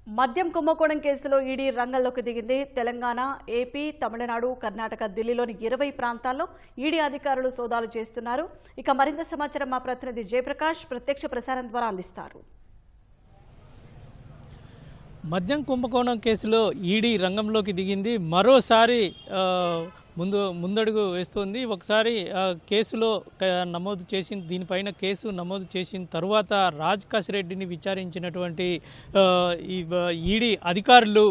మద్యం కుంభకోణం కేసులో ఈడీ రంగంలోకి దిగింది. తెలంగాణ, ఏపీ, తమిళనాడు, కర్ణాటక, ఢిల్లీలోని 20 ప్రాంతాల్లో ఈడీ అధికారులు సోదాలు చేస్తున్నారు. ఇక మరింత సమాచారం మా ప్రతినిధి జయప్రకాష్ ప్రత్యక్ష ప్రసారం ద్వారా అందిస్తారు. మద్యం కుంభకోణం కేసులో ఈడీ రంగంలోకి దిగింది. మరోసారి ముందడుగు వేస్తోంది. ఒకసారి కేసులో నమోదు చేసిన దీనిపైన కేసు నమోదు చేసిన తరువాత రాజ్ కసిరెడ్డిని విచారించినటువంటి ఈడీ అధికారులు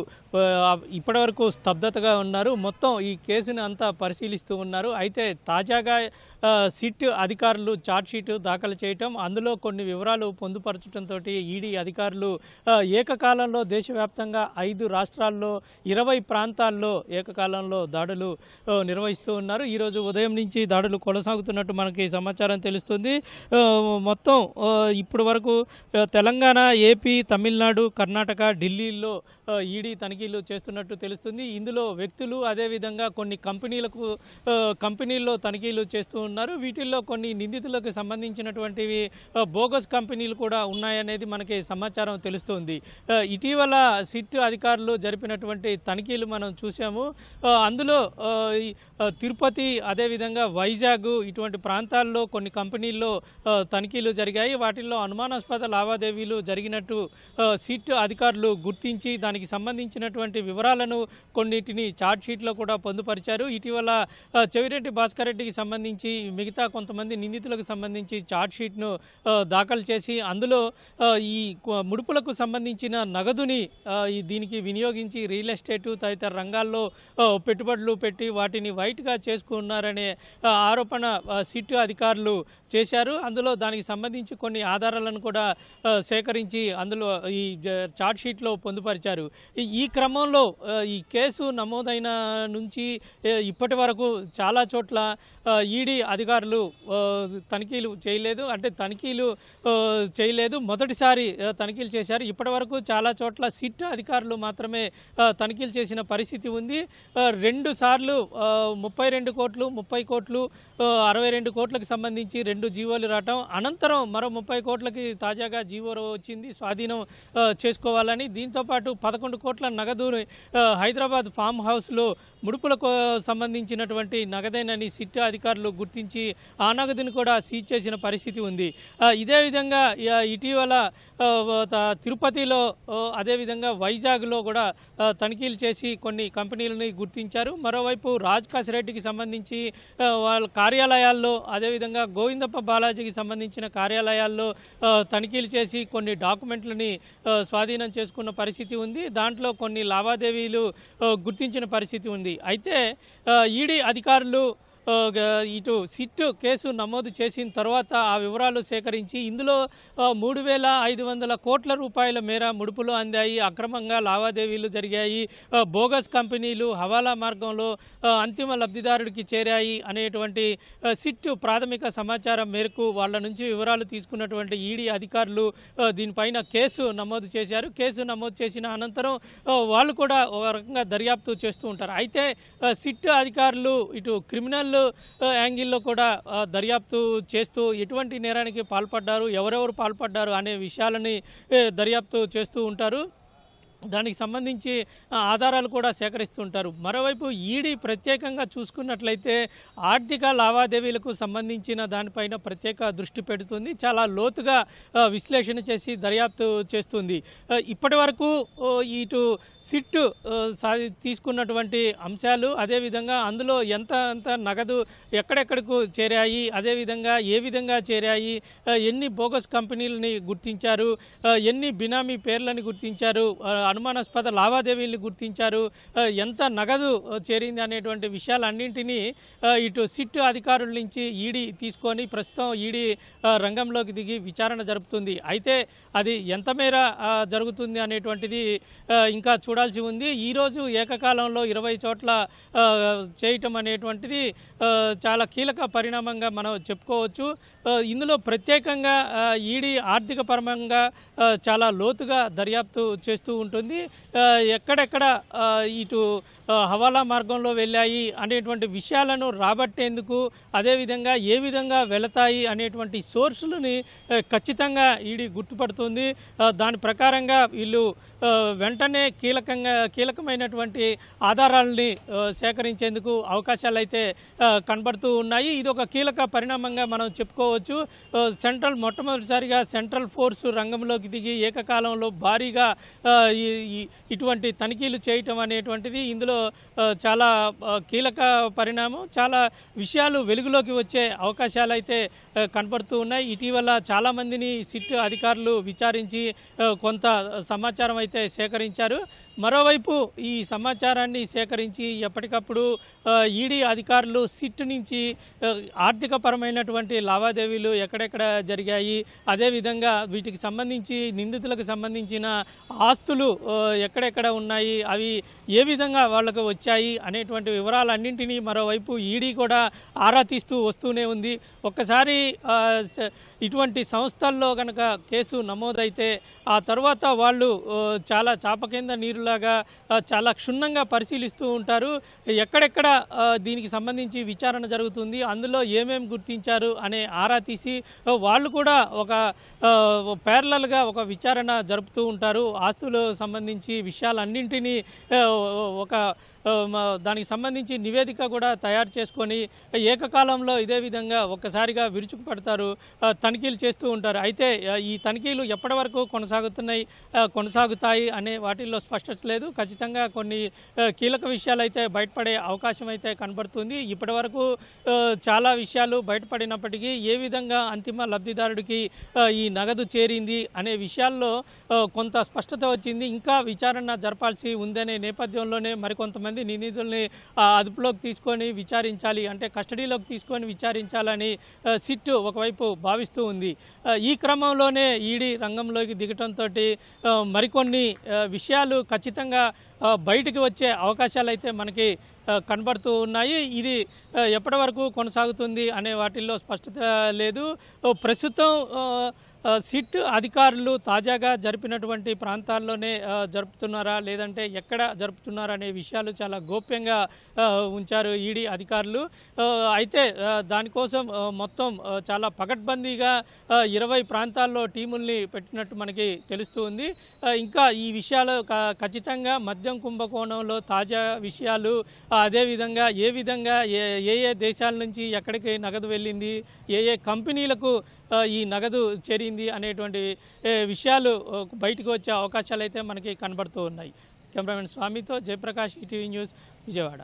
ఇప్పటివరకు స్తబ్దతగా ఉన్నారు. మొత్తం ఈ కేసును అంతా పరిశీలిస్తూ ఉన్నారు. అయితే తాజాగా సిట్ అధికారులు ఛార్జ్షీట్ దాఖలు చేయటం, అందులో కొన్ని వివరాలు పొందుపరచడంతో ఈడీ అధికారులు ఏకకాలంలో దేశవ్యాప్తంగా 5 రాష్ట్రాల్లో 20 ప్రాంతాల్లో ఏకకాలంలో దాడులు నిర్వహిస్తూ ఉన్నారు. ఈరోజు ఉదయం నుంచి దాడులు కొనసాగుతున్నట్టు మనకి సమాచారం తెలుస్తుంది. మొత్తం ఇప్పటి వరకు తెలంగాణ, ఏపీ, తమిళనాడు, కర్ణాటక, ఢిల్లీలో ఈడీ తనిఖీలు చేస్తున్నట్టు తెలుస్తుంది. ఇందులో వ్యక్తులు అదేవిధంగా కొన్ని కంపెనీల్లో తనిఖీలు చేస్తూ ఉన్నారు. వీటిల్లో కొన్ని నిందితులకు సంబంధించినటువంటివి బోగస్ కంపెనీలు కూడా ఉన్నాయనేది మనకి సమాచారం తెలుస్తుంది. ఇటీవల సిట్ అధికారులు జరిపినటువంటి తనిఖీలు మనం చూసాము. అందులో తిరుపతి, అదేవిధంగా వైజాగ్ ఇటువంటి ప్రాంతాల్లో కొన్ని కంపెనీల్లో తనిఖీలు జరిగాయి. వాటిల్లో అనుమానాస్పద లావాదేవీలు జరిగినట్టు సిట్ అధికారులు గుర్తించి దానికి సంబంధించినటువంటి వివరాలను కొన్నిటిని ఛార్జ్షీట్లో కూడా పొందుపరిచారు. ఇటీవల చెవిరెడ్డి భాస్కర్ రెడ్డికి సంబంధించి మిగతా కొంతమంది నిందితులకు సంబంధించి ఛార్జ్షీట్ను దాఖలు చేసి అందులో ఈ ముడుపులకు సంబంధించిన నగదుని దీనికి వినియోగించి రియల్ ఎస్టేటు తదితర రంగాల్లో పెట్టుబడులు పెట్టి వాటిని వైట్గా చేసుకున్నారనే ఆరోపణ సిట్ అధికారులు చేశారు. అందులో దానికి సంబంధించి కొన్ని ఆధారాలను కూడా సేకరించి అందులో ఈ ఛార్జ్షీట్లో పొందుపరిచారు. ఈ క్రమంలో ఈ కేసు నమోదైన నుంచి ఇప్పటి వరకు చాలా చోట్ల ఈడీ అధికారులు తనిఖీలు చేయలేదు. మొదటిసారి తనిఖీలు చేశారు. ఇప్పటి వరకు చాలా చోట్ల సిట్ అధికారులు మాత్రమే తనిఖీలు చేసిన పరిస్థితి ఉంది. 2 సార్లు 32 కోట్లు, 30 కోట్లు, 62 కోట్లకు సంబంధించి 2 జీవోలు రావటం, అనంతరం మరో 30 కోట్లకి తాజాగా జీవో వచ్చింది స్వాధీనం చేసుకోవాలని. దీంతోపాటు 11 కోట్ల నగదుని హైదరాబాద్ ఫామ్ హౌస్లో ముడుపులకు సంబంధించినటువంటి నగదేనని సిట్ అధికారులు గుర్తించి ఆ నగదుని కూడా సీజ్ చేసిన పరిస్థితి ఉంది. ఇదే విధంగా ఇటీవల తిరుపతిలో అదేవిధంగా వైజాగ్లో కూడా తనిఖీలు చేసి కొన్ని కంపెనీలని గుర్తించారు. మరోవైపు రాజ్ కసిరెడ్డికి సంబంధించి వాళ్ళ కార్యాలయాల్లో, అదేవిధంగా గోవిందప్ప బాలాజీకి సంబంధించిన కార్యాలయాల్లో తనిఖీలు చేసి కొన్ని డాక్యుమెంట్లని స్వాధీనం చేసుకున్న పరిస్థితి ఉంది. దాంట్లో కొన్ని లావాదేవీలు గుర్తించిన పరిస్థితి ఉంది. అయితే ఈడీ అధికారులు ఇటు సిట్ కేసు నమోదు చేసిన తర్వాత ఆ వివరాలు సేకరించి ఇందులో 3,500 కోట్ల రూపాయల మేర ముడుపులు అందాయి, అక్రమంగా లావాదేవీలు జరిగాయి, బోగస్ కంపెనీలు హవాలా మార్గంలో అంతిమ లబ్ధిదారుడికి చేరాయి అనేటువంటి సిట్ ప్రాథమిక సమాచారం మేరకు వాళ్ళ నుంచి వివరాలు తీసుకున్నటువంటి ఈడీ అధికారులు దీనిపైన కేసు నమోదు చేశారు. కేసు నమోదు చేసిన అనంతరం వాళ్ళు కూడా ఒక రకంగా దర్యాప్తు చేస్తూ ఉంటారు. అయితే సిట్ అధికారులు ఇటు క్రిమినల్ యాంగిల్లో కూడా దర్యాప్తు చేస్తూ ఎటువంటి నేరానికి పాల్పడ్డారు, ఎవరెవరు పాల్పడ్డారు అనే విషయాలని దర్యాప్తు చేస్తూ ఉంటారు. దానికి సంబంధించి ఆధారాలు కూడా సేకరిస్తుంటారు. మరోవైపు ఈడీ ప్రత్యేకంగా చూసుకున్నట్లయితే ఆర్థిక లావాదేవీలకు సంబంధించిన దానిపైన ప్రత్యేక దృష్టి పెడుతుంది. చాలా లోతుగా విశ్లేషణ చేసి దర్యాప్తు చేస్తుంది. ఇప్పటి వరకు ఇటు సిట్ తీసుకున్నటువంటి అంశాలు, అదేవిధంగా అందులో ఎంత నగదు ఎక్కడెక్కడకు చేరాయి, అదేవిధంగా ఏ విధంగా చేరాయి, ఎన్ని బోగస్ కంపెనీలని గుర్తించారు, ఎన్ని బినామీ పేర్లని గుర్తించారు, అనుమానాస్పద లావాదేవీలను గుర్తించారు, ఎంత నగదు చేరింది అనేటువంటి విషయాలన్నింటినీ ఇటు సిట్ అధికారుల నుంచి ఈడీ తీసుకొని ప్రస్తుతం ఈడీ రంగంలోకి దిగి విచారణ జరుపుతుంది. అయితే అది ఎంత మేర జరుగుతుంది అనేటువంటిది ఇంకా చూడాల్సి ఉంది. ఈరోజు ఏకకాలంలో 20 చోట్ల చేయటం అనేటువంటిది చాలా కీలక పరిణామంగా మనం చెప్పుకోవచ్చు. ఇందులో ప్రత్యేకంగా ఈడీ ఆర్థిక పరంగా చాలా లోతుగా దర్యాప్తు చేస్తూ ఉంటుంది. ఉంటుంది. ఎక్కడెక్కడ ఇటు హవాలా మార్గంలో వెళ్ళాయి అనేటువంటి విషయాలను రాబట్టేందుకు, అదేవిధంగా ఏ విధంగా వెళతాయి అనేటువంటి సోర్సులని ఖచ్చితంగా ఈడీ గుర్తుపడుతుంది. దాని ప్రకారంగా వీళ్ళు వెంటనే కీలకమైనటువంటి ఆధారాలని సేకరించేందుకు అవకాశాలు అయితే కనబడుతూ ఉన్నాయి. ఇది ఒక కీలక పరిణామంగా మనం చెప్పుకోవచ్చు. మొట్టమొదటిసారిగా సెంట్రల్ ఫోర్సు రంగంలోకి దిగి ఏకకాలంలో భారీగా ఇటువంటి తనిఖీలు చేయటం అనేటువంటిది ఇందులో చాలా కీలక పరిణామం. చాలా విషయాలు వెలుగులోకి వచ్చే అవకాశాలు అయితే కనబడుతూ ఉన్నాయి. ఇటీవల చాలామందిని సిట్ అధికారులు విచారించి కొంత సమాచారం అయితే సేకరించారు. మరోవైపు ఈ సమాచారాన్ని సేకరించి ఎప్పటికప్పుడు ఈడీ అధికారులు సిట్ నుంచి ఆర్థికపరమైనటువంటి లావాదేవీలు ఎక్కడెక్కడ జరిగాయి, అదేవిధంగా వీటికి సంబంధించి నిందితులకు సంబంధించిన ఆస్తులు ఎక్కడెక్కడ ఉన్నాయి, అవి ఏ విధంగా వాళ్ళకు వచ్చాయి అనేటువంటి వివరాలన్నింటినీ మరోవైపు ఈడీ కూడా ఆరా తీస్తూ వస్తూనే ఉంది. ఒక్కసారి ఇటువంటి సంస్థల్లో కనుక కేసు నమోదైతే ఆ తర్వాత వాళ్ళు చాలా చాప కింద నీరులాగా చాలా క్షుణ్ణంగా పరిశీలిస్తూ ఉంటారు. ఎక్కడెక్కడ దీనికి సంబంధించి విచారణ జరుగుతుంది, అందులో ఏమేమి గుర్తించారు అనే ఆరా తీసి వాళ్ళు కూడా ఒక ప్యారలల్గా ఒక విచారణ జరుపుతూ ఉంటారు. ఆస్తులకు సంబంధించి విషయాలన్నింటినీ ఒక దానికి సంబంధించి నివేదిక కూడా తయారు చేసుకొని ఏకకాలంలో ఇదే విధంగా ఒక్కసారిగా విరుచుకుపడతారు, తనిఖీలు చేస్తూ ఉంటారు. అయితే ఈ తనిఖీలు ఎప్పటి వరకు కొనసాగుతాయి అనే వాటిల్లో స్పష్టత లేదు. ఖచ్చితంగా కొన్ని కీలక విషయాలు అయితే బయటపడే అవకాశం అయితే కనబడుతుంది. ఇప్పటి వరకు చాలా విషయాలు బయటపడినప్పటికీ ఏ విధంగా అంతిమ లబ్ధిదారుడికి ఈ నగదు చేరింది అనే విషయాల్లో కొంత స్పష్టత వచ్చింది. ఇంకా విచారణ జరపాల్సి ఉందనే నేపథ్యంలోనే మరికొంతమంది నిందితుల్ని అదుపులోకి తీసుకొని విచారించాలి, అంటే కస్టడీలోకి తీసుకొని విచారించాలని సిట్ ఒకవైపు భావిస్తూ ఉంది. ఈ క్రమంలోనే ఈడీ రంగంలోకి దిగటంతో మరికొన్ని విషయాలు ఖచ్చితంగా బయటికి వచ్చే అవకాశాలు అయితే మనకి కనబడుతూ ఉన్నాయి. ఇది ఎప్పటి వరకు కొనసాగుతుంది అనే వాటిల్లో స్పష్టత లేదు. ప్రస్తుతం సిట్ అధికారులు తాజాగా జరిపినటువంటి ప్రాంతాల్లోనే జరుపుతున్నారా లేదంటే ఎక్కడ జరుపుతున్నారా అనే విషయాలు చాలా గోప్యంగా ఉంచారు ఈడీ అధికారులు. అయితే దానికోసం మొత్తం చాలా పకడ్బందీగా 20 ప్రాంతాల్లో టీముల్ని పెట్టినట్టు మనకి తెలుస్తూ ఉంది. ఇంకా ఈ విషయాలు ఖచ్చితంగా మద్యం కుంభకోణంలో తాజా విషయాలు, అదేవిధంగా ఏ విధంగా ఏ దేశాల నుంచి ఎక్కడికి నగదు వెళ్ళింది, ఏ కంపెనీలకు ఈ నగదు చేరింది అనేటువంటి విషయాలు బయటకు వచ్చే అవకాశాలు అయితే మనకి కనబడుతూ ఉన్నాయి. కెమెరామెన్ స్వామితో జయప్రకాష్, ఈటీవీ న్యూస్, విజయవాడ.